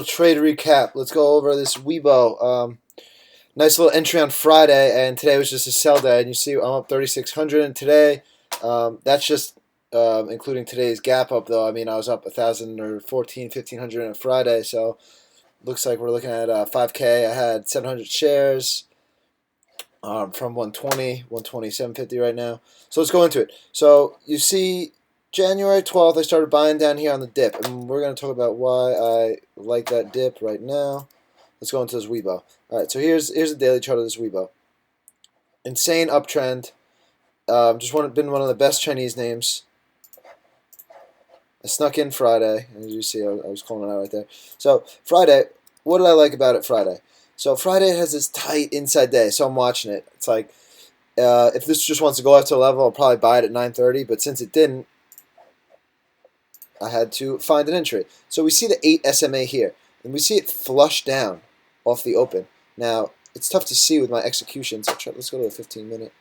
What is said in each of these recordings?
little trade recap. Let's go over this Weibo. Nice little entry on Friday, and today was just a sell day. And you see, I'm up 3,600 in today. That's just including today's gap up, though. I mean, I was up 1,000 or 1,500 on Friday, so looks like we're looking at 5K. I had 700 shares from 120, 127.50 right now. So let's go into it. So you see, January 12th, I started buying down here on the dip, and we're going to talk about why I like that dip right now. Let's go into this Weibo. All right, so here's the daily chart of this Weibo. Insane uptrend. Been one of the best Chinese names. I snuck in Friday, as you see, I was calling it out right there. So Friday, what did I like about it Friday? So Friday has this tight inside day, so I'm watching it. It's like, if this just wants to go after a level, I'll probably buy it at 9:30, but since it didn't, I had to find an entry. So we see the 8 SMA here, and we see it flush down off the open. Now, it's tough to see with my execution, so let's go to the 15-minute.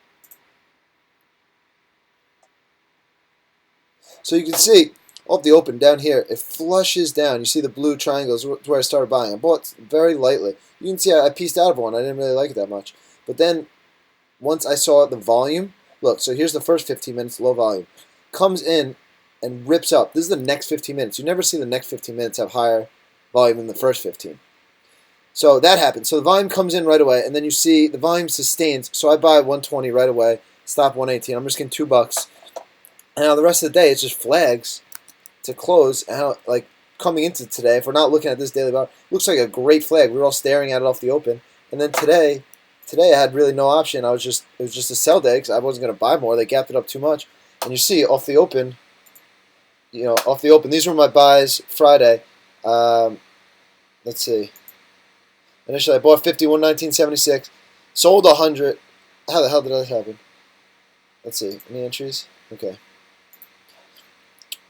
So you can see, off the open down here, it flushes down. You see the blue triangles where I started buying. I bought very lightly. You can see I pieced out of one. I didn't really like it that much. But then, once I saw the volume, look, so here's the first 15 minutes, low volume. Comes in and rips up. This is the next 15 minutes. You never see the next 15 minutes have higher volume than the first 15. So that happens. So the volume comes in right away, and then you see the volume sustains. So I buy 120 right away, stop 118. I'm risking $2. And now the rest of the day, it's just flags to close. And like coming into today, if we're not looking at this daily bar, looks like a great flag. We were all staring at it off the open. And then today I had really no option. It was just a sell day because I wasn't going to buy more. They gapped it up too much. And you see off the open, these were my buys Friday. Let's see. Initially, I bought 50, 119.76, sold 100. How the hell did that happen? Let's see. Any entries? Okay.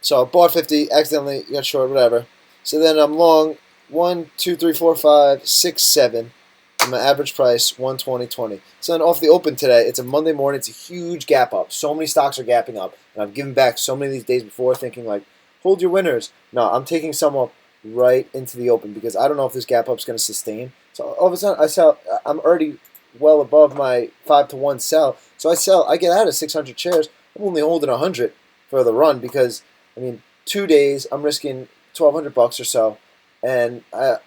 So I bought 50, accidentally got short, whatever. So then I'm long 1, 2, 3, 4, 5, 6, 7. And my average price 120.20. So then off the open today, it's a Monday morning. It's a huge gap up. So many stocks are gapping up, and I've given back so many of these days before, thinking like, hold your winners. No, I'm taking some up right into the open because I don't know if this gap up is going to sustain. So all of a sudden, I sell. I'm already well above my 5-to-1 sell. So I sell. I get out of 600 shares. I'm only holding 100 for the run because, I mean, 2 days I'm risking $1,200 or so, and I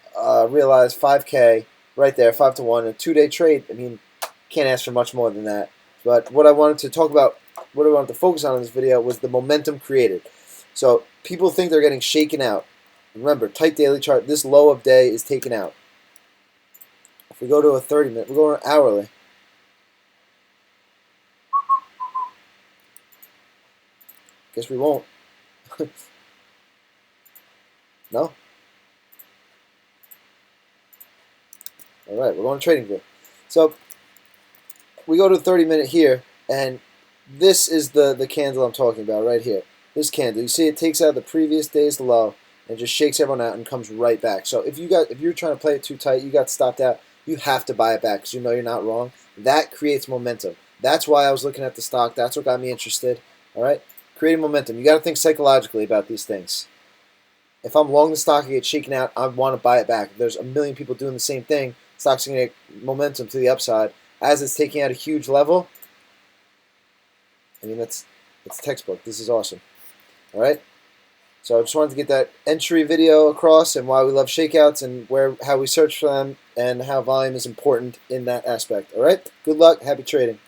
realized 5K right there, 5-to-1, a 2-day trade. I mean, can't ask for much more than that. But what I wanted to talk about, what I wanted to focus on in this video was the momentum created. So people think they're getting shaken out. Remember, tight daily chart. This low of day is taken out. If we go to a 30-minute, we're going hourly. Guess we won't. No? Alright, we're going to trading view. So we go to 30-minute here, and this is the candle I'm talking about right here. This candle. You see it takes out the previous day's low and just shakes everyone out and comes right back. So if you're trying to play it too tight, you got stopped out, you have to buy it back because you know you're not wrong. That creates momentum. That's why I was looking at the stock. That's what got me interested. All right? Creating momentum. You got to think psychologically about these things. If I'm long the stock and get shaken out, I want to buy it back. If there's a million people doing the same thing, stock's going to get momentum to the upside. As it's taking out a huge level, I mean, that's textbook. This is awesome. All right? So I just wanted to get that entry video across and why we love shakeouts and how we search for them and how volume is important in that aspect. All right? Good luck. Happy trading.